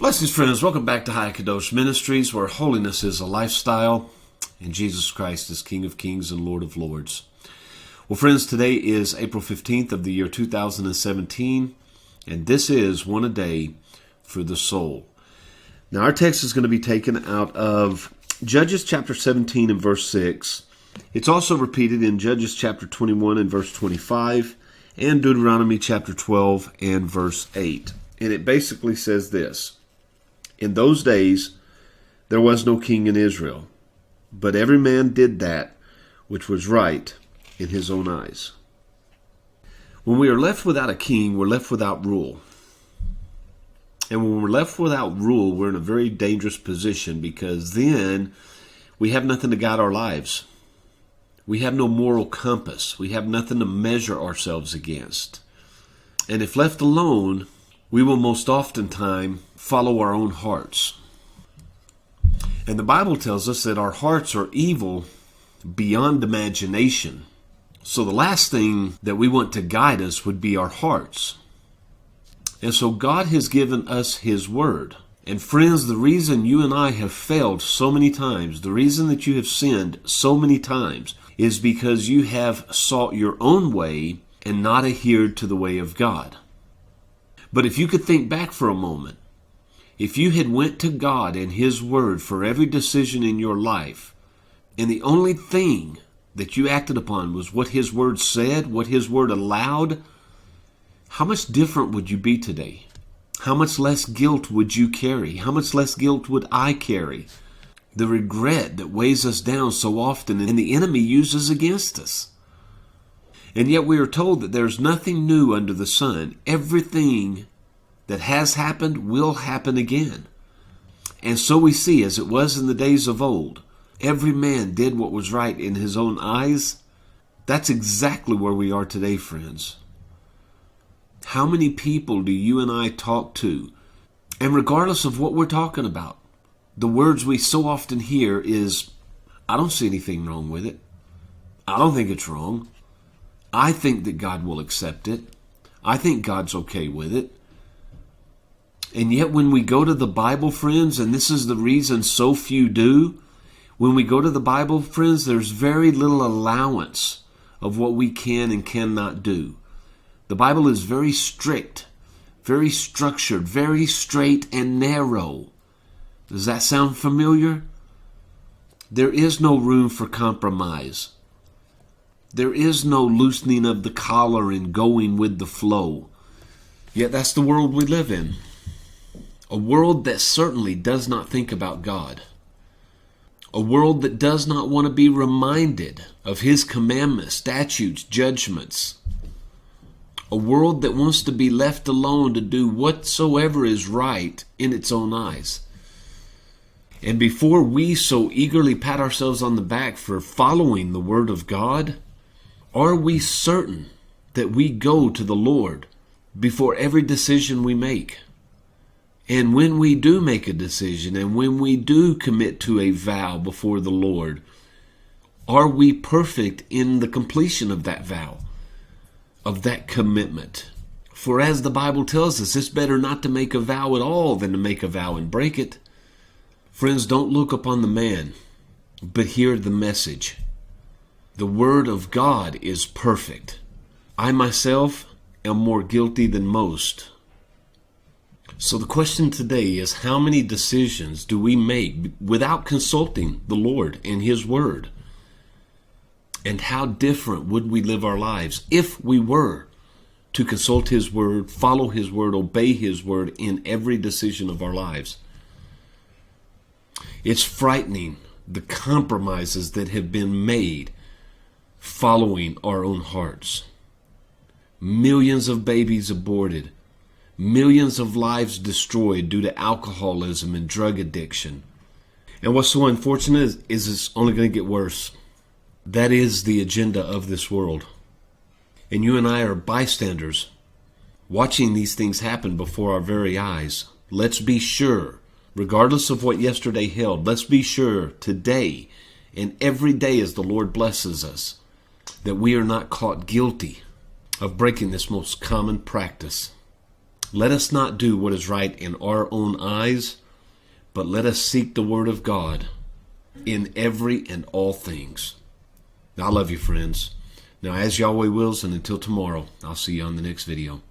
Blessings, friends. Welcome back to High Kadosh Ministries, where holiness is a lifestyle and Jesus Christ is King of Kings and Lord of Lords. Well, friends, today is April 15th of the year 2017, and this is One a Day for the Soul. Now, our text is going to be taken out of Judges chapter 17 and verse 6. It's also repeated in Judges chapter 21 and verse 25, and Deuteronomy chapter 12 and verse 8. And it basically says this: In those days there was no king in Israel, but every man did that which was right in his own eyes. When we are left without a king, we're left without rule. And when we're left without rule, we're in a very dangerous position, because then we have nothing to guide our lives. We have no moral compass. We have nothing to measure ourselves against. And if left alone, we will most oftentimes follow our own hearts. And the Bible tells us that our hearts are evil beyond imagination. So the last thing that we want to guide us would be our hearts. And so God has given us His Word. And friends, the reason you and I have failed so many times, the reason that you have sinned so many times, is because you have sought your own way and not adhered to the way of God. But if you could think back for a moment, if you had went to God and His Word for every decision in your life, and the only thing that you acted upon was what His Word said, what His Word allowed, how much different would you be today? How much less guilt would you carry? How much less guilt would I carry? The regret that weighs us down so often and the enemy uses against us. And yet we are told that there's nothing new under the sun. Everything that has happened will happen again. And so we see, as it was in the days of old, every man did what was right in his own eyes. That's exactly where we are today, friends. How many people do you and I talk to? And regardless of what we're talking about, the words we so often hear is, I don't see anything wrong with it. I don't think it's wrong. I think that God will accept it. I think God's okay with it. And yet when we go to the Bible, friends, and this is the reason so few do, when we go to the Bible, friends, there's very little allowance of what we can and cannot do. The Bible is very strict, very structured, very straight and narrow. Does that sound familiar? There is no room for compromise. There is no loosening of the collar and going with the flow. Yet that's the world we live in. A world that certainly does not think about God. A world that does not want to be reminded of His commandments, statutes, judgments. A world that wants to be left alone to do whatsoever is right in its own eyes. And before we so eagerly pat ourselves on the back for following the Word of God, are we certain that we go to the Lord before every decision we make? And when we do make a decision, and when we do commit to a vow before the Lord, are we perfect in the completion of that vow, of that commitment? For as the Bible tells us, it's better not to make a vow at all than to make a vow and break it. Friends, don't look upon the man, but hear the message. The Word of God is perfect. I myself am more guilty than most. So the question today is, how many decisions do we make without consulting the Lord and His Word? And how different would we live our lives if we were to consult His Word, follow His Word, obey His Word in every decision of our lives? It's frightening, the compromises that have been made following our own hearts. Millions of babies aborted. Millions of lives destroyed due to alcoholism and drug addiction. And what's so unfortunate is it's only going to get worse. That is the agenda of this world. And you and I are bystanders, watching these things happen before our very eyes. Let's be sure, regardless of what yesterday held, let's be sure today and every day as the Lord blesses us, that we are not caught guilty of breaking this most common practice. Let us not do what is right in our own eyes, but let us seek the Word of God in every and all things. I love you, friends. Now, as Yahweh wills, and until tomorrow, I'll see you on the next video.